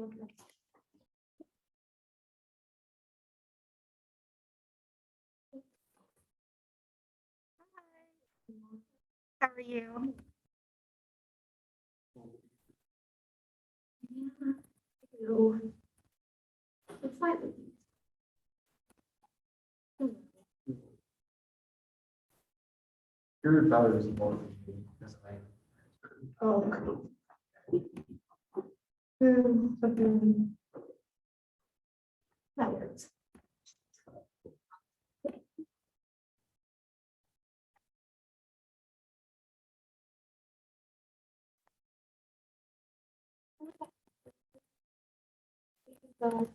How are you? It's like Your daughter is more than me, because I. oh. That works. The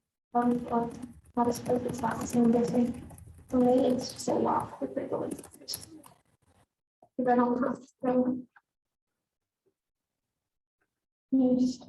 not as focused, not the same busy. For me, it's just a lot with regular. Because I don't have to. Use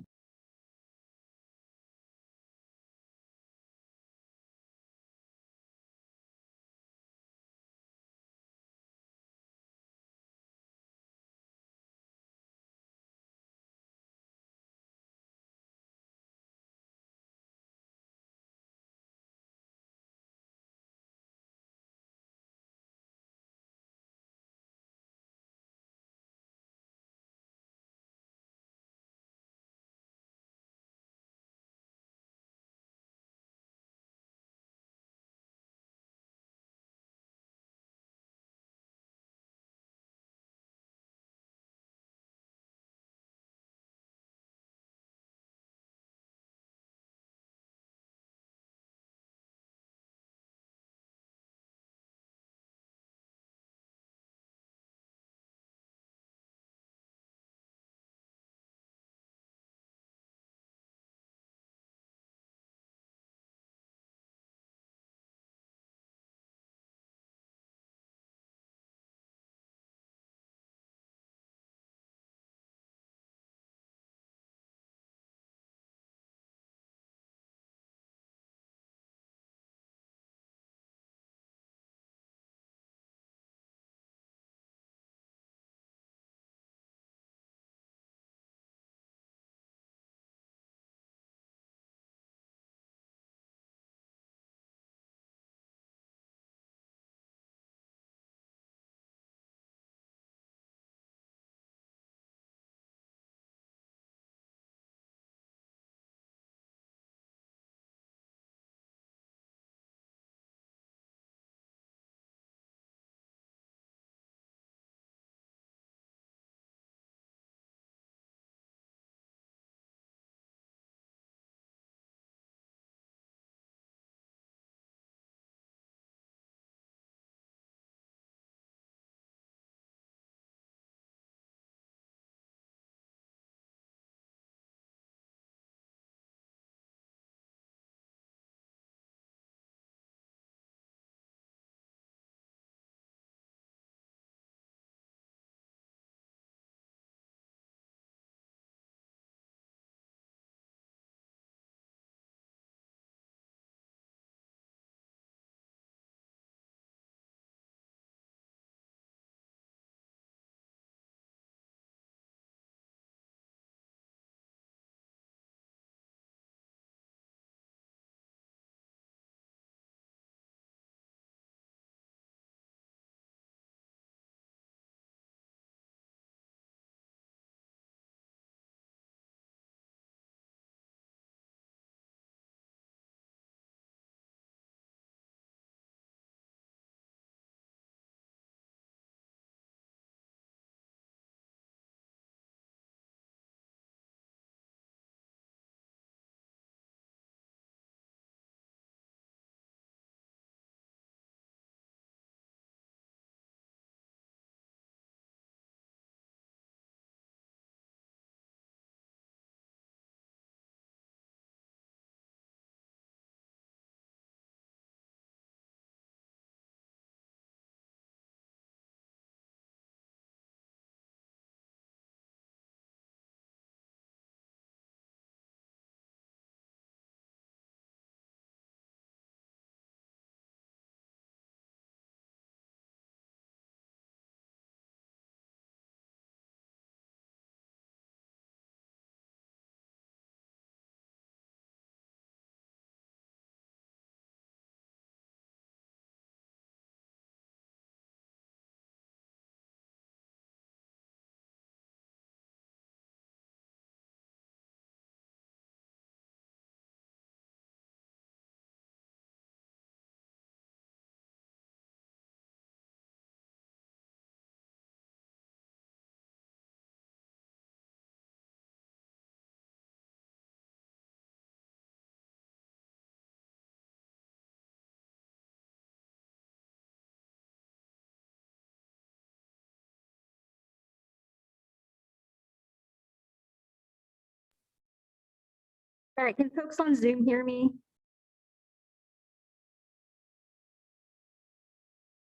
All right, can folks on Zoom hear me?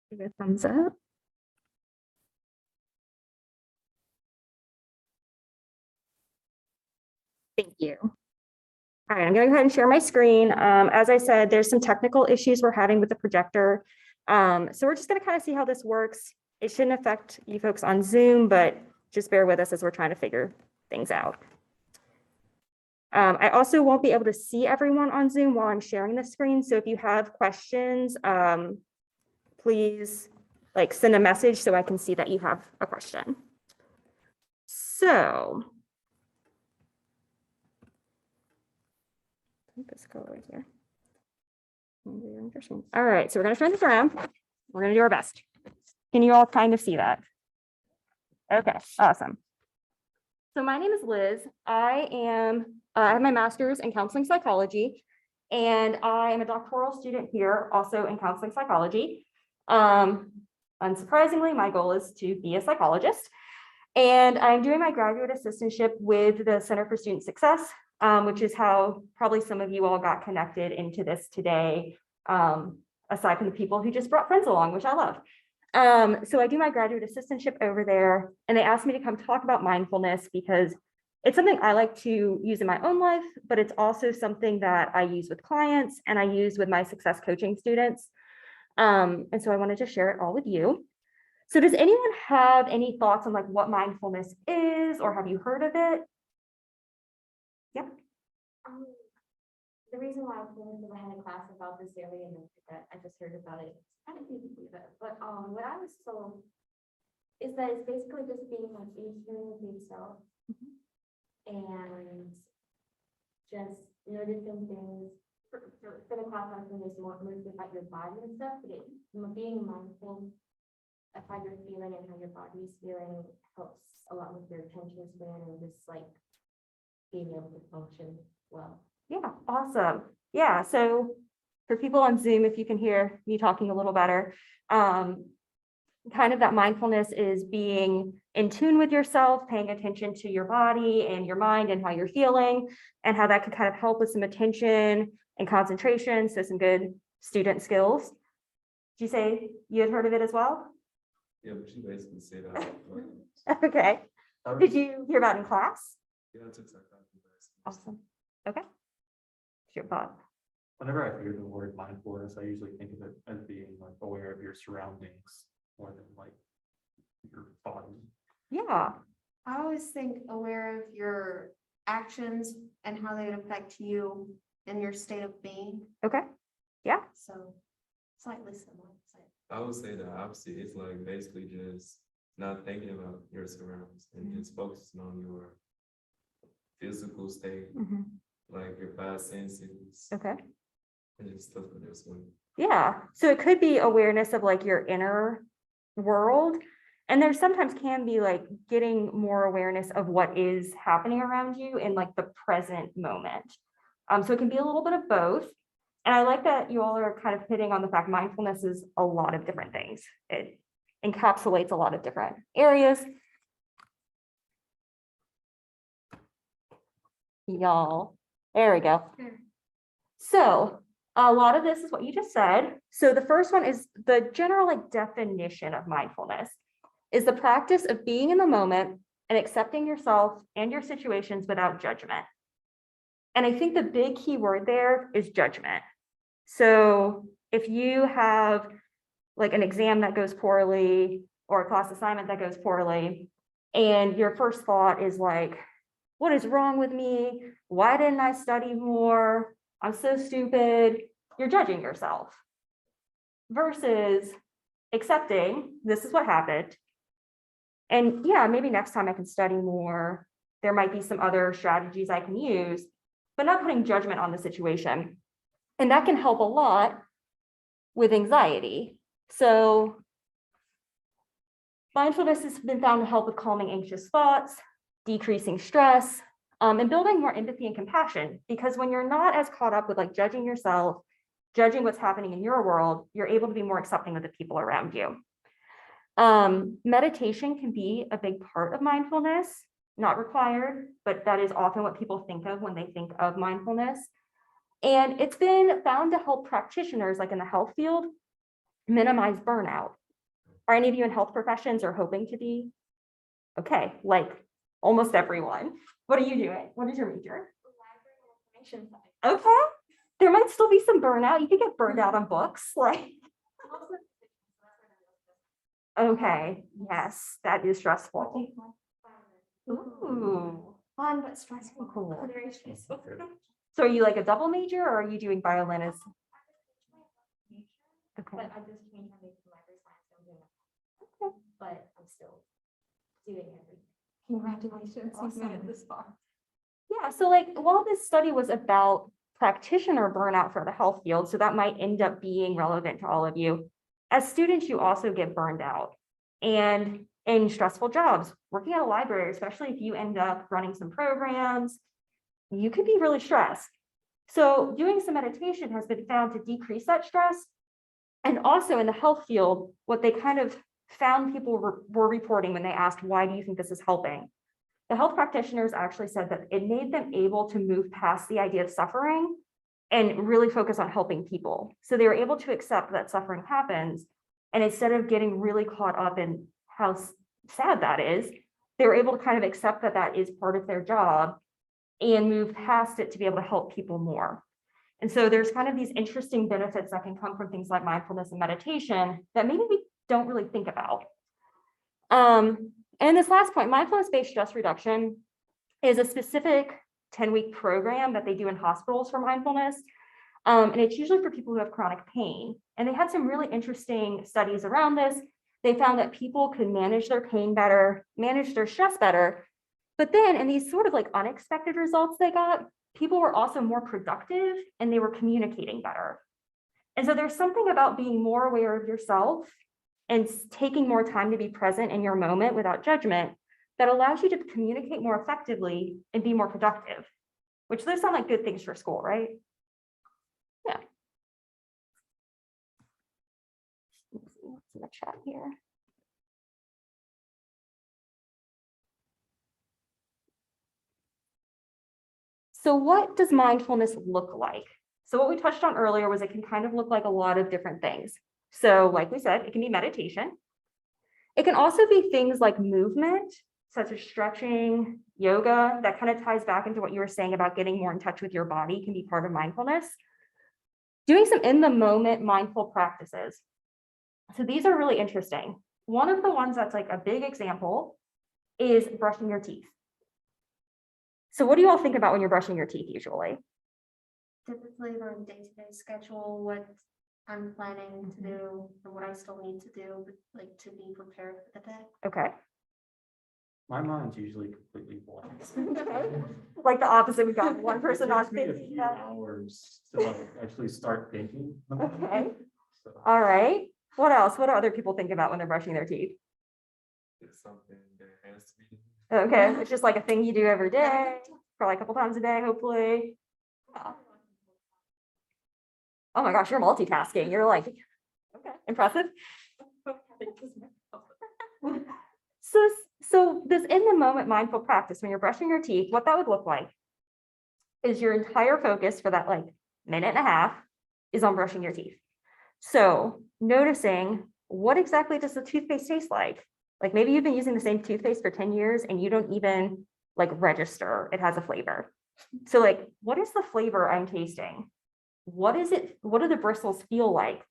Give a thumbs up. Thank you. All right, I'm gonna go ahead and share my screen. As I said, there's some technical issues we're having with the projector. So we're just gonna kind of see how this works. It shouldn't affect you folks on Zoom, but just bear with us as we're trying to figure things out. I also won't be able to see everyone on Zoom while I'm sharing the screen. So if you have questions, please send a message so I can see that you have a question. So let's go over here. All right, so we're gonna turn this around. We're gonna do our best. Can you all kind of see that? Okay, awesome. So my name is Liz. I have my master's in counseling psychology, and I am a doctoral student here also in counseling psychology. Unsurprisingly, my goal is to be a psychologist, and I'm doing my graduate assistantship with the Center for Student Success, which is how probably some of you all got connected into this today, aside from the people who just brought friends along, which I love. So I do my graduate assistantship over there, and they asked me to come talk about mindfulness because it's something I like to use in my own life, but it's also something that I use with clients and I use with my success coaching students. And so I wanted to share it all with you. So does anyone have any thoughts on what mindfulness is, or have you heard of it? Yep. The reason why I was going to I had a class about this area and that I just heard about it. I didn't even believe it, but what I was told is that it's basically just being in tune with yourself and just noticing things. For the class, I think it's more mostly about your body and stuff, but being mindful of how you're feeling and how your body's feeling helps a lot with your attention span and just being able to function well. Yeah, awesome. Yeah, so for people on Zoom, if you can hear me talking a little better, kind of that mindfulness is being in tune with yourself, paying attention to your body and your mind and how you're feeling, and how that could kind of help with some attention and concentration, so some good student skills. Did you say you had heard of it as well? Yeah, but you basically said that. Okay. Did you hear about it in class? Yeah, I took psychology class. Awesome. Okay. What's your thought? Whenever I hear the word mindfulness, I usually think of it as being aware of your surroundings more than your body. Yeah. I always think aware of your actions and how they would affect you in your state of being. Okay. Yeah. So slightly similar. I would say the opposite. It's basically just not thinking about your surroundings and just focusing on your physical state, your five senses. Okay. And just stuff like this one. Yeah. So it could be awareness of your inner world. And there sometimes can be getting more awareness of what is happening around you in the present moment. So it can be a little bit of both. And I like that you all are kind of hitting on the fact mindfulness is a lot of different things. It encapsulates a lot of different areas. Y'all, there we go. So a lot of this is what you just said. So the first one is the general definition of mindfulness is the practice of being in the moment and accepting yourself and your situations without judgment. And I think the big key word there is judgment. So if you have an exam that goes poorly or a class assignment that goes poorly, and your first thought is what is wrong with me? Why didn't I study more? I'm so stupid. You're judging yourself versus accepting this is what happened. And yeah, maybe next time I can study more. There might be some other strategies I can use, but not putting judgment on the situation. And that can help a lot with anxiety. So mindfulness has been found to help with calming anxious thoughts, decreasing stress, and building more empathy and compassion. Because when you're not as caught up with judging yourself, judging what's happening in your world, you're able to be more accepting of the people around you. Meditation can be a big part of mindfulness. not required, but that is often what people think of when they think of mindfulness. And it's been found to help practitioners, like in the health field, minimize burnout. Are any of you in health professions or hoping to be? Okay, like almost everyone. What are you doing? What is your major? Information side. Okay, there might still be some burnout. You could get burned out on books, like. Okay, yes, that is stressful. Ooh, Fun but stressful. cool. Very stressful. So are you like a double major or are you doing violin as? Okay, But I just changed my major to library science, so I'm doing that. But I'm still doing everything. Congratulations, you've made it Awesome. this far. yeah, so like while this study was about practitioner burnout for the health field, so that might end up being relevant to all of you. As students, you also get burned out. And in stressful jobs, working at a library, especially if you end up running some programs, you could be really stressed. So doing some meditation has been found to decrease that stress. And also in the health field, what they kind of found people were reporting when they asked, why do you think this is helping? The health practitioners actually said that it made them able to move past the idea of suffering and really focus on helping people. So they were able to accept that suffering happens. And instead of getting really caught up in how sad that is, they were able to kind of accept that that is part of their job and move past it to be able to help people more. And so there's kind of these interesting benefits that can come from things like mindfulness and meditation that maybe we don't really think about. And this last point, mindfulness-based stress reduction is a specific 10-week program that they do in hospitals for mindfulness. And it's usually for people who have chronic pain. And they had some really interesting studies around this. They found that people could manage their pain better, manage their stress better. But then in these sort of like unexpected results they got, people were also more productive and they were communicating better. And so there's something about being more aware of yourself and taking more time to be present in your moment without judgment that allows you to communicate more effectively and be more productive, which those sound like good things for school, right? Yeah. Let's see what's in the chat here. So what does mindfulness look like? So what we touched on earlier was it can kind of look like a lot of different things. So like we said, it can be meditation. It can also be things like movement, such as stretching, yoga, that kind of ties back into what you were saying about getting more in touch with your body can be part of mindfulness. Doing some in the moment mindful practices. So these are really interesting. One of the ones that's like a big example is brushing your teeth. So what do you all think about when you're brushing your teeth usually? Typically, the day-to-day schedule, what I'm planning to do, and what I still need to do, like to be prepared for the day. Okay. My mind's usually completely blank. Like the opposite, we've got one It person takes on me a 50. few hours to like actually start thinking. Okay. So, All right. What else? What do other people think about when they're brushing their teeth? It's something that has to be. Okay, it's just like a thing you do every day, probably a couple times a day, hopefully. Yeah. Oh my gosh, you're multitasking. You're like, okay, impressive. So this in the moment mindful practice, when you're brushing your teeth, what that would look like is your entire focus for that like minute and a half is on brushing your teeth. So noticing what exactly does the toothpaste taste like? Like maybe you've been using the same toothpaste for 10 years and you don't even like register it has a flavor. So like, what is the flavor I'm tasting? What is it? What do the bristles feel like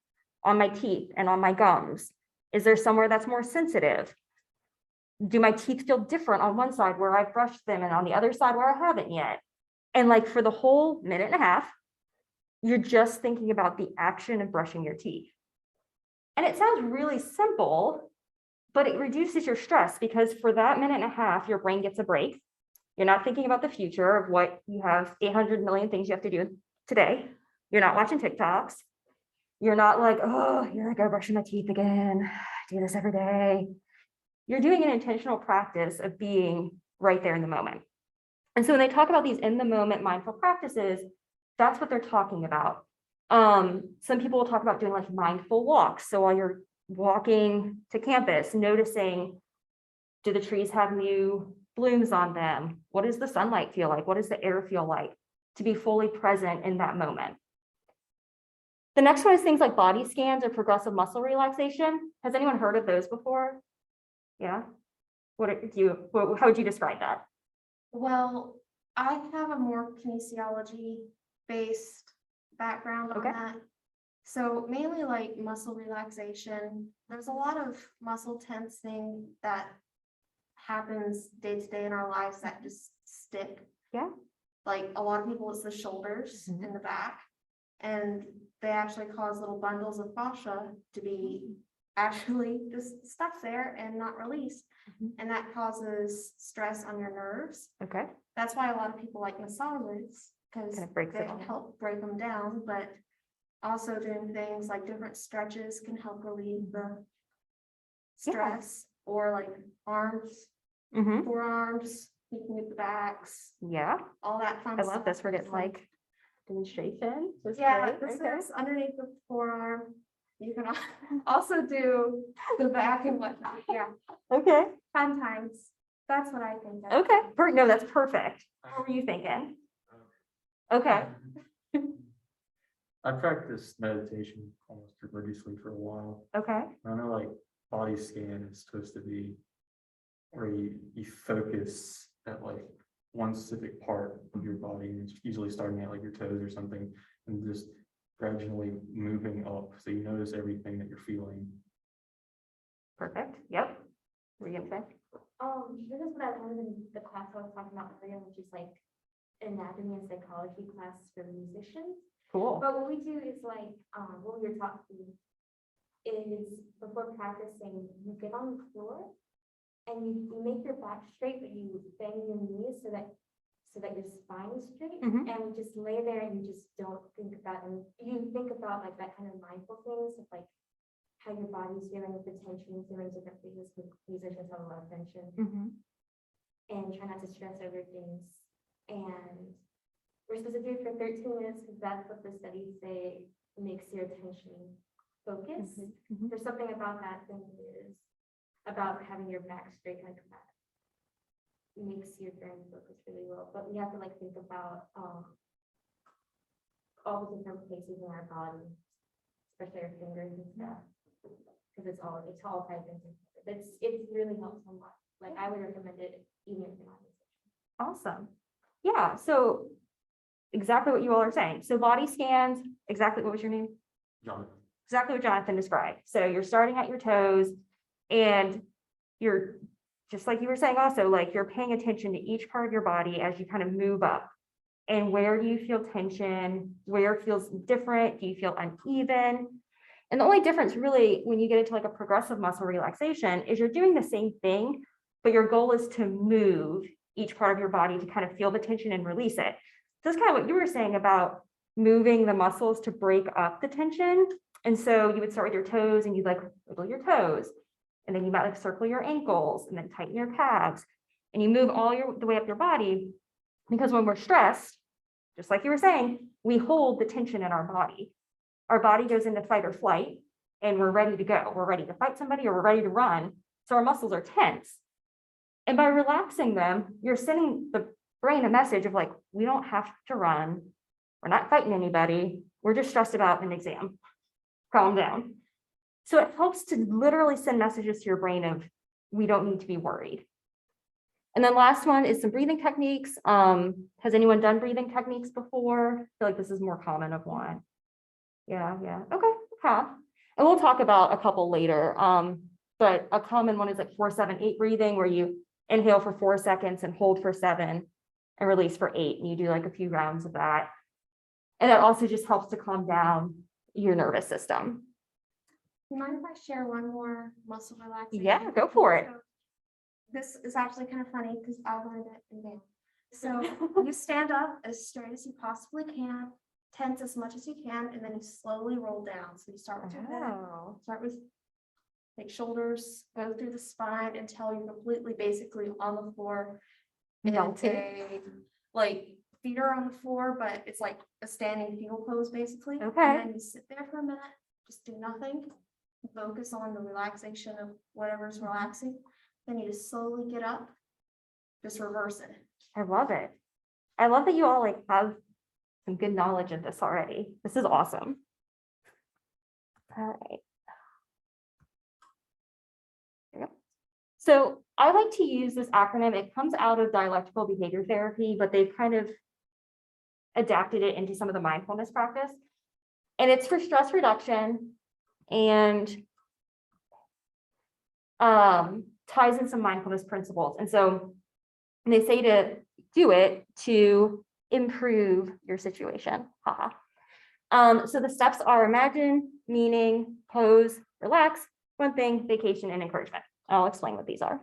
on my teeth and on my gums? Is there somewhere that's more sensitive? Do my teeth feel different on one side where I've brushed them and on the other side where I haven't yet? And like for the whole minute and a half, you're just thinking about the action of brushing your teeth. And it sounds really simple, but it reduces your stress because for that minute and a half, your brain gets a break. You're not thinking about the future of what you have 800 million things you have to do today. You're not watching TikToks. You're not like, oh, here I go brushing my teeth again. I do this every day. You're doing an intentional practice of being right there in the moment. And so when they talk about these in the moment mindful practices, that's what they're talking about. Some people will talk about doing like mindful walks. So while you're walking to campus, noticing, do the trees have new blooms on them? What does the sunlight feel like? What does the air feel like? To be fully present in that moment. The next one is things like body scans or progressive muscle relaxation. Has anyone heard of those before? Yeah. How would you describe that? Well, I have a more kinesiology based background on Okay. that. So mainly like muscle relaxation. There's a lot of muscle tensing that happens day to day in our lives that just stick. Yeah. Like a lot of people, it's the shoulders Mhm. and the back, and they actually cause little bundles of fascia to be actually just stuck there and not released. Mhm. And that causes stress on your nerves. Okay. That's why a lot of people like massages, because Kind of breaks it they down. help break them down, but also doing things like different stretches can help relieve the stress, or like arms, Mm-hmm. forearms, you can move the backs, Yeah. all that fun I stuff. love this. We're getting like demonstration. This is Yeah, great. this Okay. is underneath the forearm. You can also do the back and whatnot. Yeah, Okay. fun times. That's what I think. of. Okay. No, that's perfect. What were you thinking? Okay. I practiced meditation almost religiously for a while. Okay. I know like body scan is supposed to be where you focus at like one specific part of your body, and it's usually starting at like your toes or something, and just gradually moving up. So you notice everything that you're feeling. Perfect. Yep. What were you gonna say? This is what I learned in the class I was talking about earlier, which is like anatomy and psychology class for musicians. Cool. But what we do is like, what we were talking is before practicing, you get on the floor and you make your back straight, but you bend your knees so that your spine is straight. Mhm. And you just lay there and you just don't think about, and you think about like that kind of mindful things of like how your body's feeling with the tension, feeling different things, because musicians have a lot of tension, Mm-hmm. and try not to stress over things. And we're supposed to do it for 13 minutes because that's what the studies say makes your attention focus. Mhm. There's something about that thing is about having your back straight like that. It makes your brain focus really well. But we have to like think about all the different places in our body, especially our fingers and stuff. Because it's all tied into it. It's really helps a lot. Like I would recommend it even if you're not a musician. Awesome. Yeah. So exactly what you all are saying. So body scans, exactly what was your name? Jonathan. Exactly what Jonathan described. So you're starting at your toes and you're just like you were saying also, like you're paying attention to each part of your body as you kind of move up. And where do you feel tension? Where it feels different? Do you feel uneven? And the only difference really when you get into like a progressive muscle relaxation is you're doing the same thing, but your goal is to move each part of your body to kind of feel the tension and release it. So that's kind of what you were saying about moving the muscles to break up the tension. And so you would start with your toes and you'd like wiggle your toes. And then you might like circle your ankles and then tighten your calves. And you move the way up your body, because when we're stressed, just like you were saying, we hold the tension in our body. Our body goes into fight or flight and we're ready to go. We're ready to fight somebody or we're ready to run. So our muscles are tense. And by relaxing them, you're sending the brain a message of like, we don't have to run. We're not fighting anybody. We're just stressed about an exam. Calm down. So it helps to literally send messages to your brain of, we don't need to be worried. And then last one is some breathing techniques. Has anyone done breathing techniques before? I feel like this is more common of one. Yeah. Okay. And we'll talk about a couple later. But a common one is like 4-7-8 breathing, where you inhale for 4 seconds and hold for 7 and release for 8. And you do like a few rounds of that. And that also just helps to calm down your nervous system. Do you mind if I share one more muscle relaxation? Yeah, go for it. So, this is actually kind of funny because I learned it in band. So you stand up as straight as you possibly can, tense as much as you can, and then you slowly roll down. So you start with your head, Oh. start with like shoulders, go through the spine until you're completely basically on the floor. Melted. Like feet are on the floor, but it's like a standing fetal pose basically. Okay. And then you sit there for a minute, just do nothing, focus on the relaxation of whatever's relaxing. Then you just slowly get up just reverse it. I love it. I love that you all like have some good knowledge of this already. This is awesome. All right. There you go. So I like to use this acronym. It comes out of dialectical behavior therapy, but they've kind of adapted it into some of the mindfulness practice. And it's for stress reduction and ties in some mindfulness principles. And so they say to do it to improve your situation. Haha. So the steps are imagine, meaning, pose, relax, one thing, vacation, and encouragement. I'll explain what these are.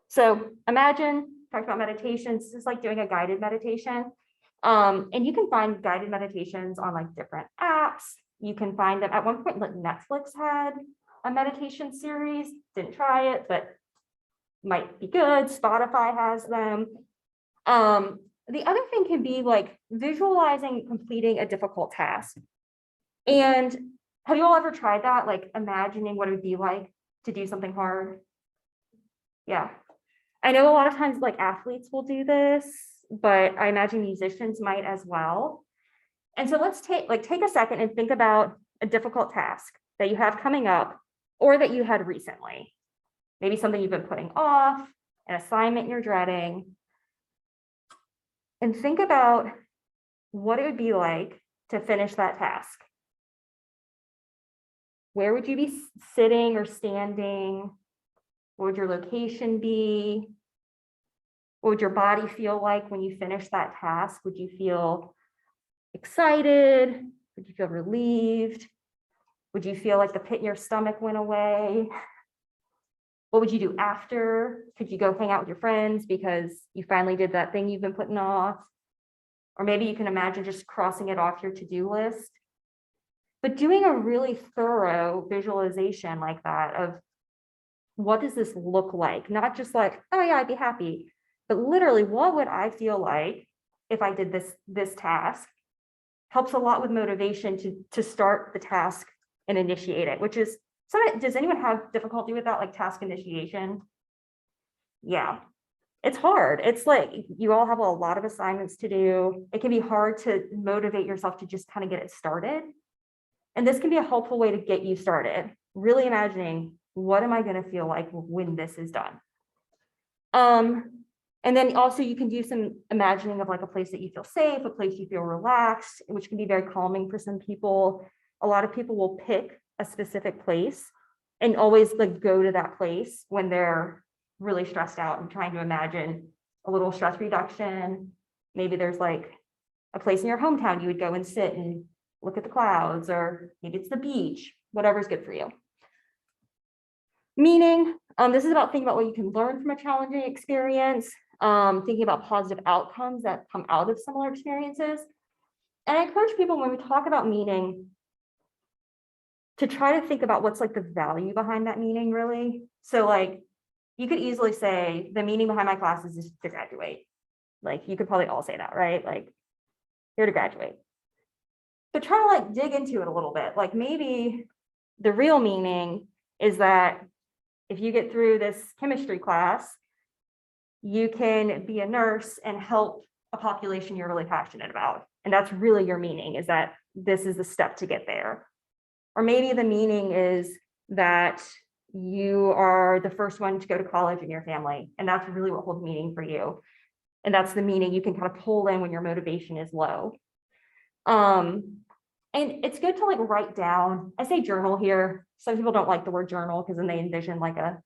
So imagine, talked about meditations. This is like doing a guided meditation. And you can find guided meditations on like different apps. You can find them at one point, like Netflix had a meditation series. Didn't try it, but might be good. Spotify has them. The other thing can be like visualizing completing a difficult task. And have you all ever tried that? Like imagining what it would be like to do something hard? Yeah. I know a lot of times like athletes will do this, but I imagine musicians might as well. And so let's take a second and think about a difficult task that you have coming up or that you had recently. Maybe something you've been putting off, an assignment you're dreading. And think about what it would be like to finish that task. Where would you be sitting or standing? What would your location be? What would your body feel like when you finish that task? Would you feel excited? Would you feel relieved? Would you feel like the pit in your stomach went away? What would you do after? Could you go hang out with your friends because you finally did that thing you've been putting off? Or maybe you can imagine just crossing it off your to-do list. But doing a really thorough visualization like that of what does this look like? Not just like, oh yeah, I'd be happy, but literally what would I feel like if I did this task? Helps a lot with motivation to start the task and initiate it, which is, does anyone have difficulty with that, like task initiation? Yeah, it's hard. It's like you all have a lot of assignments to do. It can be hard to motivate yourself to just kind of get it started. And this can be a helpful way to get you started, really imagining what am I going to feel like when this is done. And then also you can do some imagining of like a place that you feel safe, a place you feel relaxed, which can be very calming for some people. A lot of people will pick a specific place and always like go to that place when they're really stressed out and trying to imagine a little stress reduction. Maybe there's like a place in your hometown you would go and sit and look at the clouds, or maybe it's the beach, whatever's good for you. Meaning, this is about thinking about what you can learn from a challenging experience, thinking about positive outcomes that come out of similar experiences. And I encourage people when we talk about meaning to try to think about what's like the value behind that meaning really. So like, you could easily say the meaning behind my classes is to graduate. Like you could probably all say that, right? Like here to graduate. But try to like dig into it a little bit. Like maybe the real meaning is that if you get through this chemistry class, you can be a nurse and help a population you're really passionate about. And that's really your meaning, is that this is the step to get there. Or maybe the meaning is that you are the first one to go to college in your family. And that's really what holds meaning for you. And that's the meaning you can kind of pull in when your motivation is low. And it's good to like write down, I say journal here. Some people don't like the word journal because then they envision like a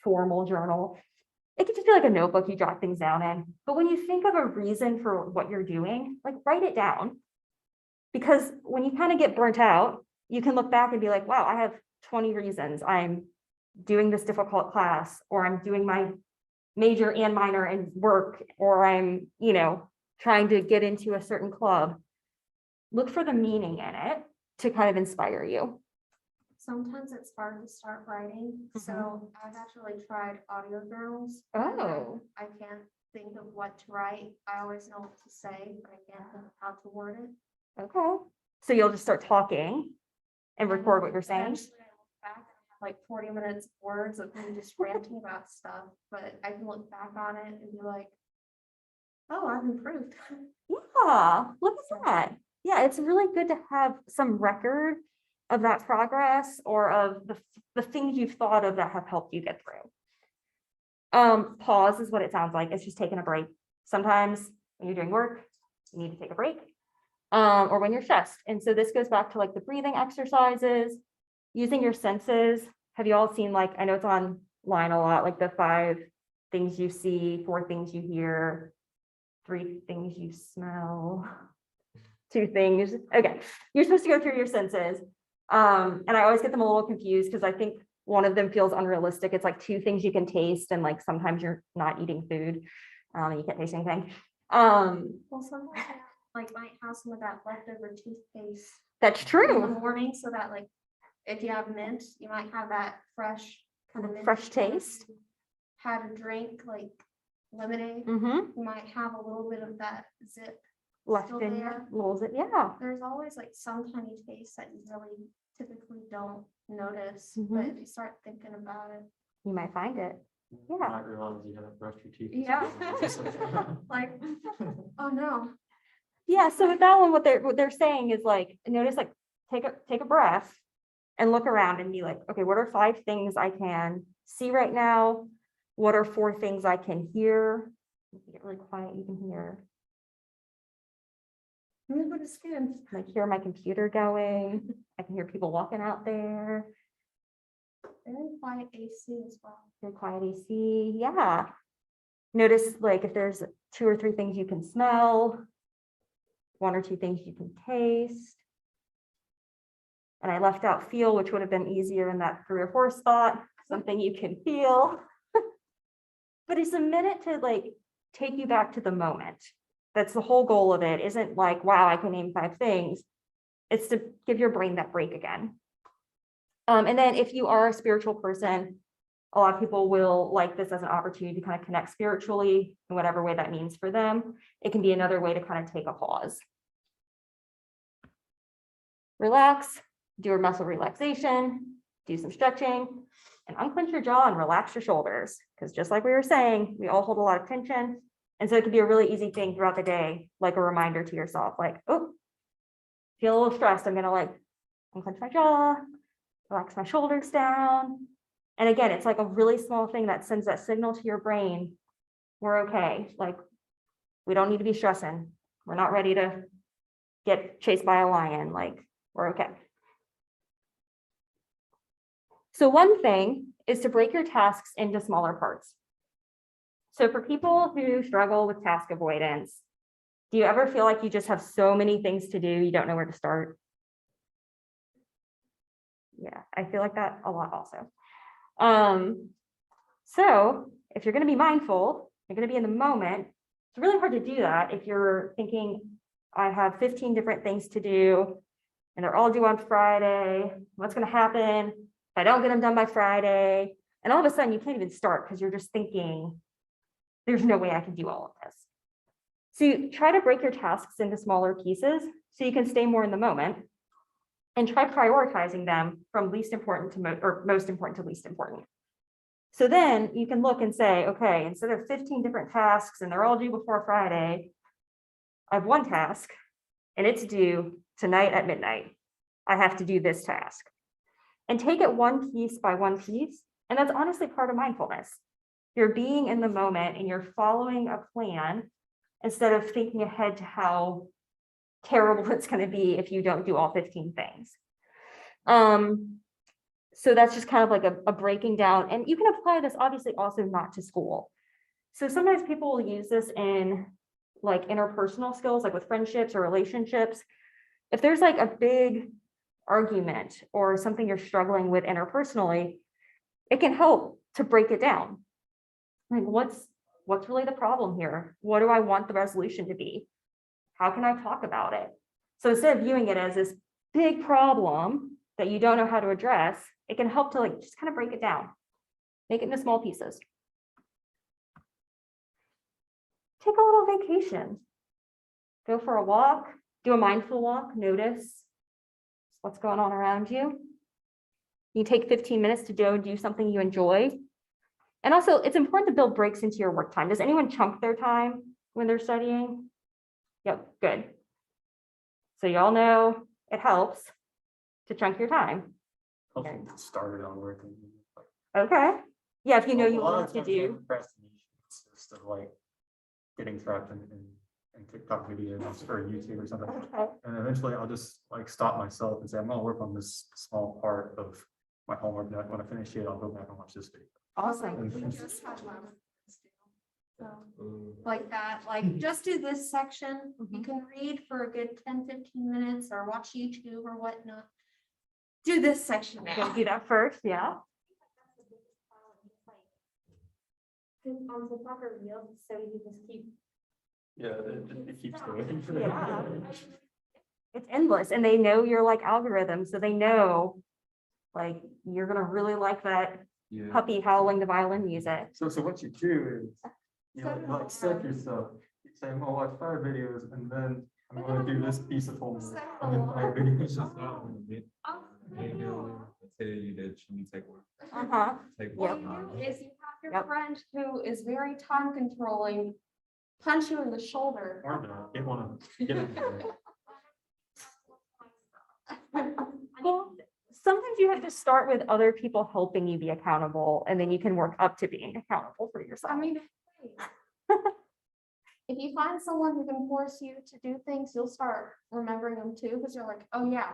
formal journal. It could just be like a notebook you jot things down in. But when you think of a reason for what you're doing, like write it down. Because when you kind of get burnt out, you can look back and be like, wow, I have 20 reasons I'm doing this difficult class, or I'm doing my major and minor in work, or I'm, trying to get into a certain club. Look for the meaning in it to kind of inspire you. Sometimes it's hard to start writing, so I've actually tried audio journals. Oh. I can't think of what to write. I always know what to say, but I can't think of how to word it. Okay. So you'll just start talking and record what you're saying. Eventually I look back and I have like 40 minutes of words of me just ranting about stuff, but I can look back on it and be like, oh, I've improved. Yeah, look at that. Yeah, it's really good to have some record of that progress or of the things you've thought of that have helped you get through. Pause is what it sounds like. It's just taking a break. Sometimes when you're doing work, you need to take a break. Or when you're stressed. And so this goes back to like the breathing exercises, using your senses. Have you all seen, like, I know it's online a lot, like the 5 things you see, 4 things you hear, 3 things you smell, 2 things. Okay, you're supposed to go through your senses. And I always get them a little confused because I think one of them feels unrealistic. It's like 2 things you can taste, and like sometimes you're not eating food, and you can't taste anything. Well, sometimes I, like might have some of that leftover toothpaste That's in the true. morning, so that like if you have mint, you might have that fresh kind of mint Fresh taste. Had a drink like lemonade, Mm-hmm. you might have a little bit of that zip Left still in there. rolls it. Yeah. There's always like some tiny taste that you really typically don't notice, but if you start thinking about it, You might find it. You Yeah. might realize you haven't brushed your teeth. yeah, like, oh no. Yeah. So with that one, what they're saying is like, notice, like, take a breath and look around and be like, okay, what are 5 things I can see right now? What are 4 things I can hear? If you get really quiet, you can hear. Remember the skin. Like, hear my computer going. I can hear people walking out there. Very quiet AC as well. Very quiet AC. Yeah. Notice, like, if there's 2 or 3 things you can smell, 1 or 2 things you can taste. And I left out feel, which would have been easier in that 3 or 4 spot, something you can feel. But it's a minute to like take you back to the moment. That's the whole goal of it. Isn't like, wow, I can name 5 things. It's to give your brain that break again. And then if you are a spiritual person, a lot of people will like this as an opportunity to kind of connect spiritually in whatever way that means for them. It can be another way to kind of take a pause. Relax, do a muscle relaxation, do some stretching, and unclench your jaw and relax your shoulders. Because just like we were saying, we all hold a lot of tension. And so it can be a really easy thing throughout the day, like a reminder to yourself, like, oh, feel a little stressed. I'm going to like unclench my jaw, relax my shoulders down. And again, it's like a really small thing that sends that signal to your brain. We're okay. Like, we don't need to be stressing. We're not ready to get chased by a lion. Like, we're okay. So one thing is to break your tasks into smaller parts. So for people who struggle with task avoidance, do you ever feel like you just have so many things to do, you don't know where to start? Yeah, I feel like that a lot also. So if you're going to be mindful, you're going to be in the moment. It's really hard to do that if you're thinking, I have 15 different things to do, and they're all due on Friday. What's going to happen if I don't get them done by Friday? And all of a sudden you can't even start because you're just thinking, there's no way I can do all of this. So you try to break your tasks into smaller pieces so you can stay more in the moment, and try prioritizing them from least important to most important to least important. So then you can look and say, okay, instead of 15 different tasks and they're all due before Friday, I have 1 task and it's due tonight at midnight. I have to do this task. And take it one piece by one piece. And that's honestly part of mindfulness. You're being in the moment and you're following a plan instead of thinking ahead to how terrible it's going to be if you don't do all 15 things. So that's just kind of like a breaking down, and you can apply this obviously also not to school. So sometimes people will use this in like interpersonal skills, like with friendships or relationships. If there's like a big argument or something you're struggling with interpersonally, it can help to break it down. Like, what's really the problem here? What do I want the resolution to be? How can I talk about it? So instead of viewing it as this big problem that you don't know how to address, it can help to like just kind of break it down, make it into small pieces. Take a little vacation. Go for a walk, do a mindful walk, notice what's going on around you. You take 15 minutes to do something you enjoy. And also, it's important to build breaks into your work time. Does anyone chunk their time when they're studying? Yep, good. So y'all know it helps to chunk your time. Helps me get started on working. Okay. Yeah, if you know A you lot of want to times do. procrastination consists of like getting trapped in TikTok videos or YouTube or something. Okay. And eventually I'll just like stop myself and say, I'm gonna work on this small part of my homework. And when I finish it, I'll go back and watch this video. Awesome. We just had one. So, Ooh. like that, like just do this section. You Mhm. can read for a good 10-15 minutes or watch YouTube or whatnot. Do this section Go now. do that first, yeah. On TikTok or Reels, it's so easy to just keep. Yeah, it keeps going. Yeah. It's endless and they know your like algorithm, so they know like you're gonna really like that Yeah. puppy howling the violin music. So what you do is you like set yourself, you say, I'm gonna watch 5 videos and then I'm gonna do this piece of homework. And then 5 It's videos. just not when they tell you that you need to take work. Uh-huh. Take What work. you do is you have your Yep. friend who is very time controlling, punch you in the shoulder. Or not, get one of get it. Well, sometimes you have to start with other people helping you be accountable, and then you can work up to being accountable for yourself. I mean, if you find someone who can force you to do things, you'll start remembering them too, because you're like, oh yeah,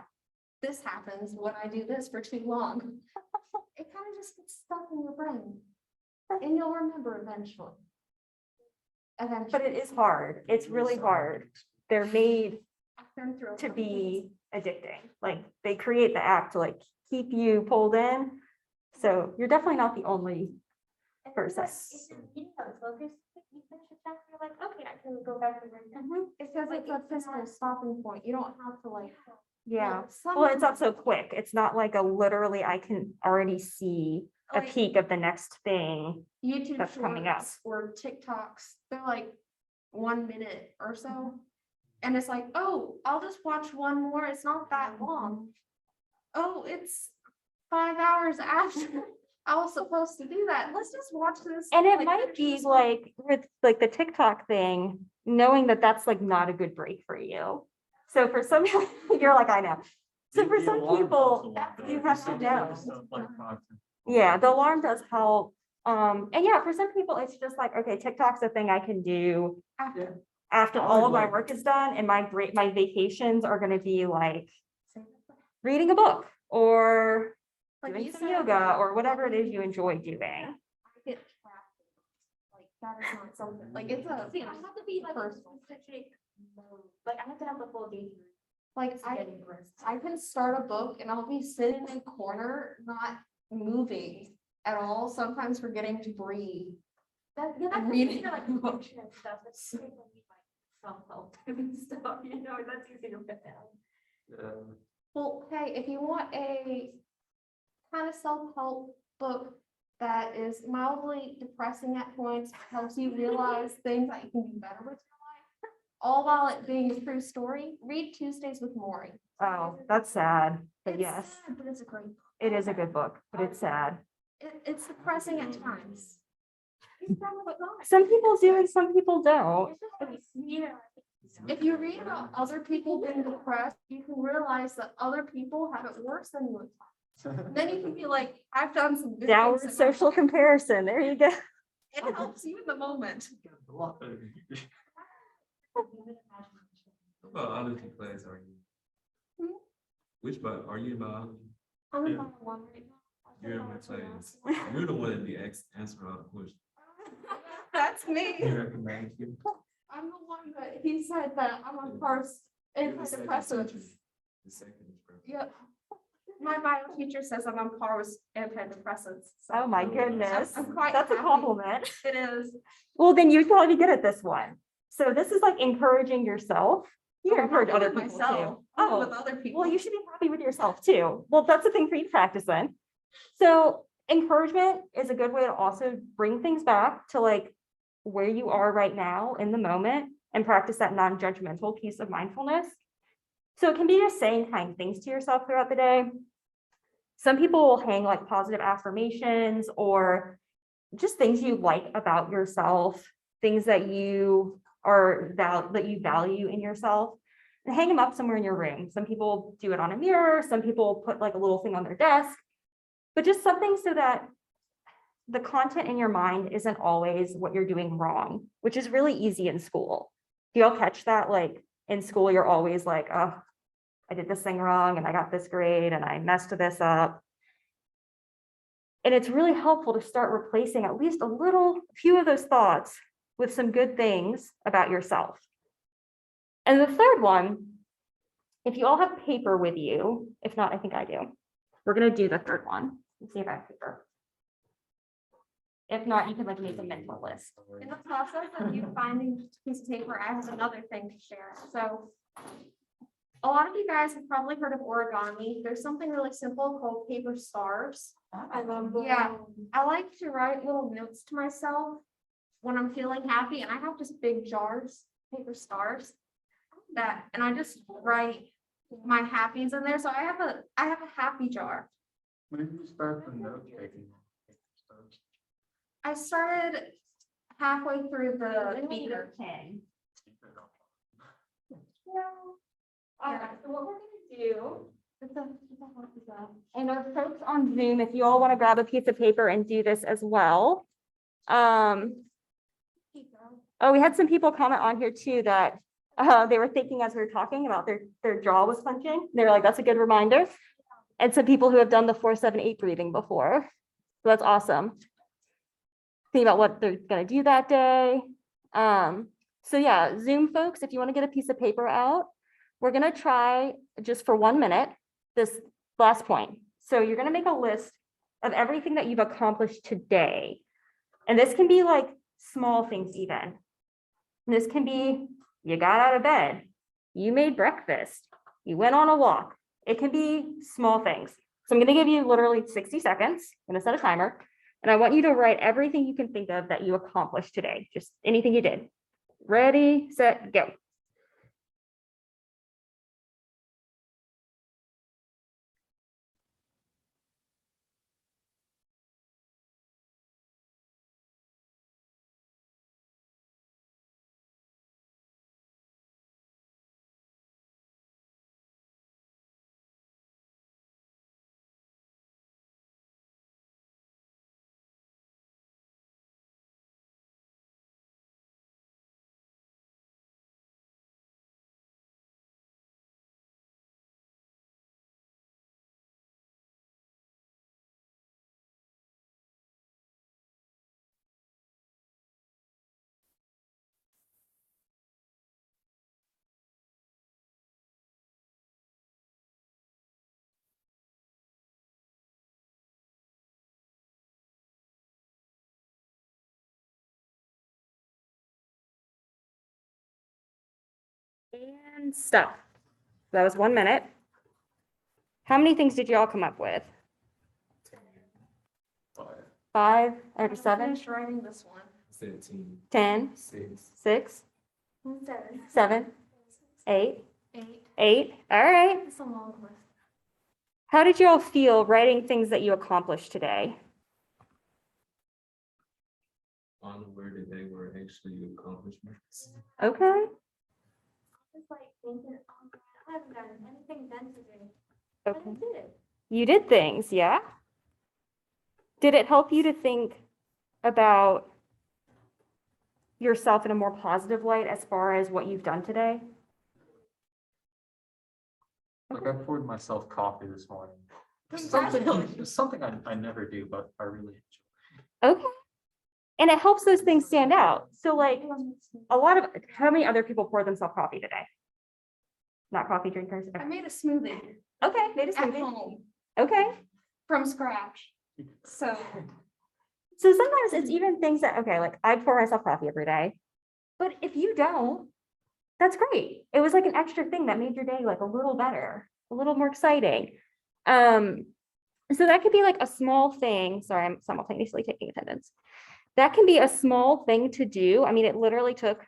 this happens when I do this for too long. It kind of just gets stuck in your brain, and you'll remember eventually. But it is hard. It's really hard. They're made I've been through to it. be addicting. Like they create the app to like keep you pulled in. So you're definitely not the only And person. If you're reading those books, you finish a chapter, you're like, okay, I can go back and read them. It's because it's a physical stopping point. You don't have to like. Yeah. some Well, it's people- also quick. It's not like a literally, I can already see a like, peek of the next thing. YouTube that's coming up. shorts or TikToks, they're like 1 minute or so. And it's like, oh, I'll just watch one more. It's not that long. Oh, it's 5 hours after I was supposed to do that. Let's just watch this. And it like, might finish be this one. like with like the TikTok thing, knowing that that's like not a good break for you. So for some, you're like, I know. So for some people, you have to know. Yeah, the alarm does help. And yeah, for some people, it's just like, okay, TikTok's a thing I can do after I all of would my like- work is done, and my vacations are gonna be like reading a book or Like doing you some said, yoga or whatever it is you enjoy doing. I get trapped. Like that is not something, like it's a. See, I have to be like a personal. specific mode. Like I have to have the full day. Like I can start a book and I'll be sitting in a corner, not moving at all, sometimes forgetting to breathe. That, yeah, that's Reading. easier, like fiction and stuff, that's like self-help and stuff, you know, that's easy to put down. Well, hey, if you want a kind of self-help book that is mildly depressing at points, helps you realize things that you can do better with your life, all while it being a true story, read Tuesdays with Maury. Oh, that's sad, but It's yes, sad, but it's a great book. it is a good book, but it's sad. It's depressing at times. Some people do and some people don't. If you read about other people being depressed, you can realize that other people have it worse than you. Then you can be like, I've done some good Downward things in my social life. comparison, there you go. It helps you in the moment. What about biology class are you? Hmm? Which, but are you in biology? I'm in Yeah. final one right now. You're in my class. You're the one that be answering all the questions. That's me. He recommends you. I'm the one that he said that I'm on course You're the second antidepressants. teacher. The second instructor. Yep. My bio teacher says I'm on par with antidepressants. so Oh my Oh, goodness, I'm quite that's a happy. compliment. It is. Well, then you'd probably be good at this one. So this is like encouraging yourself. You I'm encourage happy other with people myself, too. not with Oh, other people. well, you should be happy with yourself too. Well, that's the thing for you to practice then. So encouragement is a good way to also bring things back to like where you are right now in the moment and practice that non-judgmental piece of mindfulness. So it can be just saying kind things to yourself throughout the day. Some people will hang like positive affirmations or just things you like about yourself, things that you that you value in yourself, and hang them up somewhere in your room. Some people do it on a mirror, some people put like a little thing on their desk, but just something so that the content in your mind isn't always what you're doing wrong, which is really easy in school. Do y'all catch that? Like in school, you're always like, oh, I did this thing wrong and I got this grade and I messed this up. And it's really helpful to start replacing at least a few of those thoughts with some good things about yourself. And the third one, if you all have paper with you, if not, I think I do. We're gonna do the third one. Let's see if I have paper. If not, you can like make a mental list. In the process of you finding a piece of paper, I have another thing to share. So a lot of you guys have probably heard of origami. There's something really simple called paper scarves. I love those. Yeah, I like to write little notes to myself when I'm feeling happy, and I have just big jars, paper scarves, and I just write my happies in there. So I have a happy jar. When did you start the note taking? I started halfway through the meter. All right, so what we're gonna do. And our folks on Zoom, if you all want to grab a piece of paper and do this as well. Oh, we had some people comment on here too that they were thinking as we were talking about their jaw was clenching. They were like, that's a good reminder. And some people who have done the 4-7-8 breathing before. So that's awesome. Think about what they're gonna do that day. So yeah, Zoom folks, if you want to get a piece of paper out, we're gonna try just for 1 minute, this last point. So you're gonna make a list of everything that you've accomplished today. And this can be like small things even. This can be, you got out of bed, you made breakfast, you went on a walk. It can be small things. So I'm gonna give you literally 60 seconds, I'm gonna set a timer. And I want you to write everything you can think of that you accomplished today, just anything you did. Ready, set, go. And stop. That was 1 minute. How many things did you all come up with? 5 or 7, Finished writing this one. 17, 10, 6. 6, 7, 7, 8, 8. 8. All right. It's a long list. How did you all feel writing things that you accomplished today? Unaware that they were actually accomplishments. Okay. Just like thinking, oh, I haven't done anything done today. But I Okay. did it. You did things, yeah? Did it help you to think about yourself in a more positive light as far as what you've done today? Like I poured myself coffee this morning. Congratulations. It's something I never do, but I really enjoy. Okay. And it helps those things stand out. So like how many other people poured themselves coffee today? Not coffee drinkers? I made a smoothie Okay, made a at smoothie. home Okay. from scratch. So So sometimes it's even things that, okay, like I pour myself coffee every day, but if you don't, that's great. It was like an extra thing that made your day like a little better, a little more exciting. So that could be like a small thing. Sorry, I'm simultaneously taking attendance. That can be a small thing to do. I mean, it literally took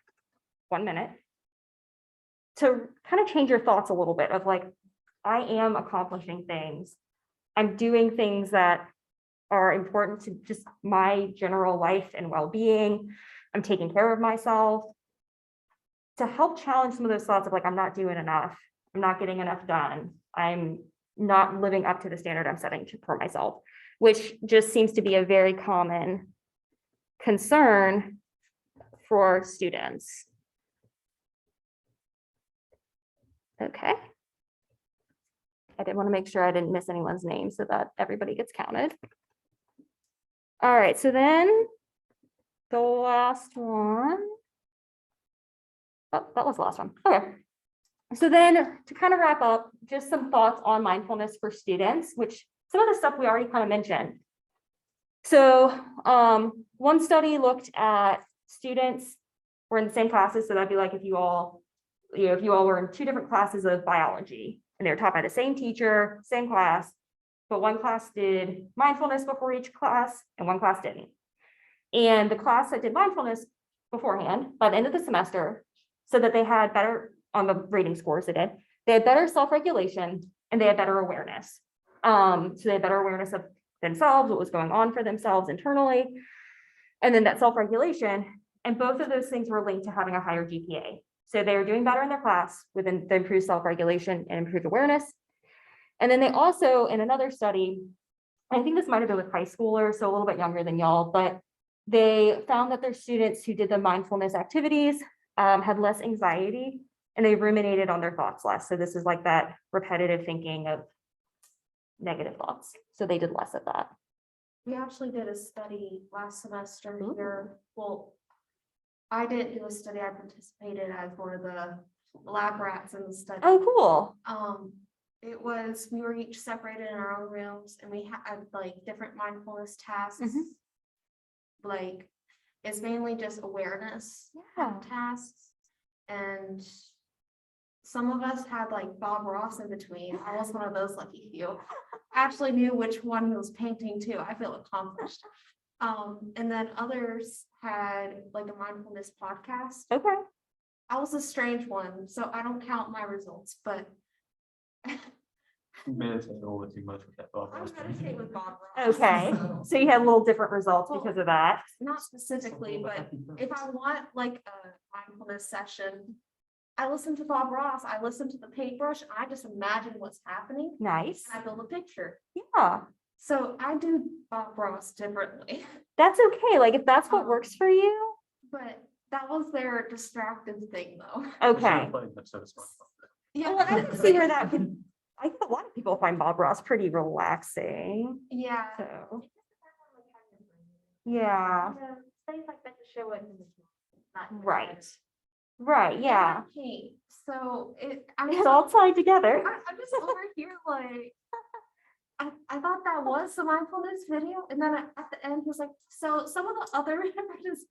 1 minute to kind of change your thoughts a little bit of like, I am accomplishing things. I'm doing things that are important to just my general life and well-being. I'm taking care of myself. To help challenge some of those thoughts of like, I'm not doing enough, I'm not getting enough done, I'm not living up to the standard I'm setting for myself, which just seems to be a very common concern for students. Okay. I did want to make sure I didn't miss anyone's name so that everybody gets counted. All right, so then the last one. Oh, that was the last one. Okay. So then to kind of wrap up, just some thoughts on mindfulness for students, which some of the stuff we already kind of mentioned. So one study looked at students were in the same classes. So that'd be like if you all were in two different classes of biology and they were taught by the same teacher, same class, but one class did mindfulness before each class and one class didn't. And the class that did mindfulness beforehand, by the end of the semester, said that they had better, on the rating scores they had better self-regulation and they had better awareness. So they had better awareness of themselves, what was going on for themselves internally, and then that self-regulation. And both of those things were linked to having a higher GPA. So they were doing better in their class with the improved self-regulation and improved awareness. And then they also, in another study, I think this might have been with high schoolers, so a little bit younger than y'all, but they found that their students who did the mindfulness activities had less anxiety and they ruminated on their thoughts less. So this is like that repetitive thinking of negative thoughts. So they did less of that. We actually did a study last semester Ooh. here. Well, I didn't do a study. I participated as one of the lab rats in the study. Oh, cool. It was, we were each separated in our own rooms and we had like different mindfulness tasks. Mhm. Like, it's mainly just awareness Yeah. tasks. And some of us had like Bob Ross in between. I was one of those lucky few. I actually knew which one he was painting too. I feel accomplished. And then others had like a mindfulness podcast. Okay. I was a strange one, so I don't count my results, but Meditate a little bit too much with that thought. I meditate with Bob Ross. Okay. So you had a little different results because of that. Not specifically, but if I want like a mindfulness session, I listen to Bob Ross, I listen to the paintbrush, and I just imagine what's happening, Nice. and I build a picture. Yeah. So I do Bob Ross differently, That's okay. Like if that's what works for you. but that was their distracted thing though. Okay. Yeah, Well, I can see where that could, I think a lot of people find Bob Ross pretty relaxing. yeah. So, yeah, Things like that to show it. Not right. Right, yeah. Okay, so It's all tied together. I'm just over here like, I thought that was the mindfulness video, and then at the end, he was like, so some of the other participants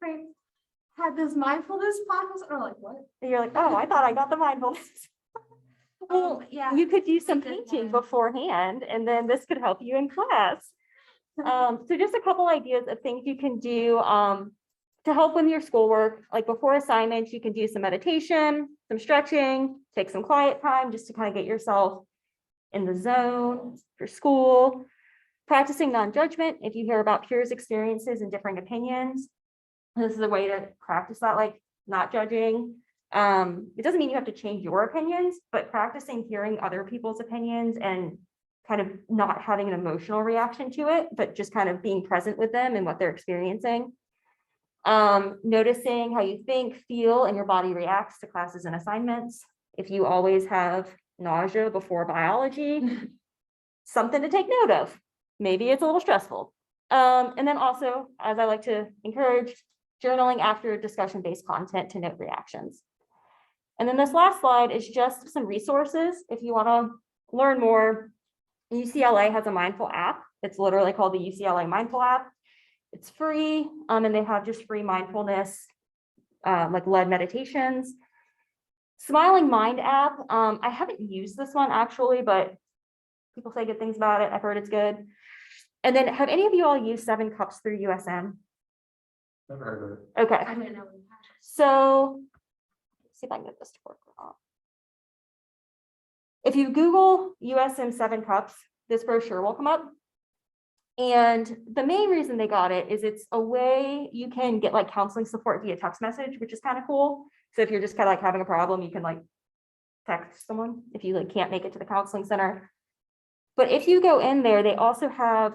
had this mindfulness podcast, and I'm like, what? And you're like, oh, I thought I got the mindfulness. Well, Yeah. you could do some did painting that. beforehand, and then this could help you in class. So just a couple ideas of things you can do to help with your schoolwork. Like before assignments, you can do some meditation, some stretching, take some quiet time just to kind of get yourself in the zone for school. Practicing non-judgment. If you hear about peers' experiences and differing opinions, this is a way to practice that, like not judging. It doesn't mean you have to change your opinions, but practicing hearing other people's opinions and kind of not having an emotional reaction to it, but just kind of being present with them and what they're experiencing. Noticing how you think, feel, and your body reacts to classes and assignments. If you always have nausea before biology, something to take note of. Maybe it's a little stressful. And then also, as I like to encourage, journaling after discussion-based content to note reactions. And then this last slide is just some resources. If you want to learn more, UCLA has a mindful app. It's literally called the UCLA Mindful app. It's free, and they have just free mindfulness, like led meditations. Smiling Mind app. I haven't used this one actually, but people say good things about it. I've heard it's good. And then have any of you all used 7 Cups through USM? Never heard of it. Okay. I didn't know we had it. So let's see if I can get this to work or not. If you Google USM 7 Cups, this brochure will come up. And the main reason they got it is it's a way you can get like counseling support via text message, which is kind of cool. So if you're just kind of like having a problem, you can like text someone if you like can't make it to the counseling center. But if you go in there, they also have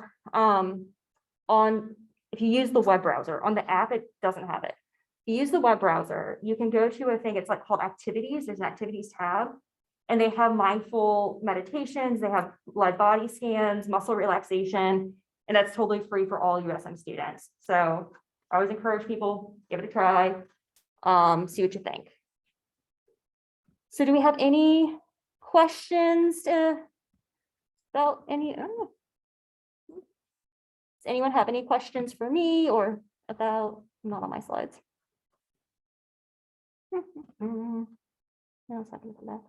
if you use the web browser, on the app, it doesn't have it. If you use the web browser, you can go to a thing, it's like called activities. There's an activities tab. And they have mindful meditations, they have live body scans, muscle relaxation, and that's totally free for all USM students. So I always encourage people, give it a try, see what you think. So do we have any questions about any? Does anyone have any questions for me or about, not on my slides? No, it's not gonna do that.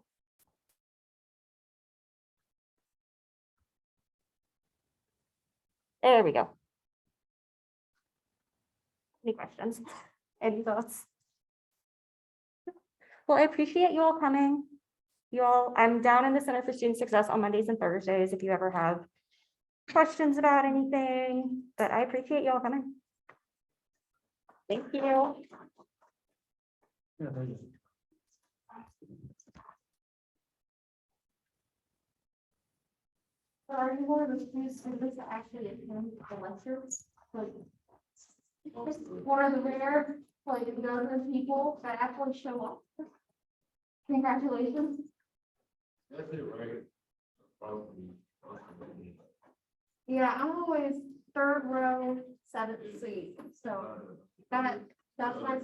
There we go. Any questions? Any thoughts? Well, I appreciate you all coming. You all, I'm down in the Center for Student Success on Mondays and Thursdays if you ever have questions about anything, but I appreciate you all coming. Thank you. Yeah, thank you. Are you one of the few students that actually attend the lectures? Like, it's one of the rare, like, dozen people that actually show up. Congratulations. That's it, right? Yeah, I'm always third row, seventh seat, so that's my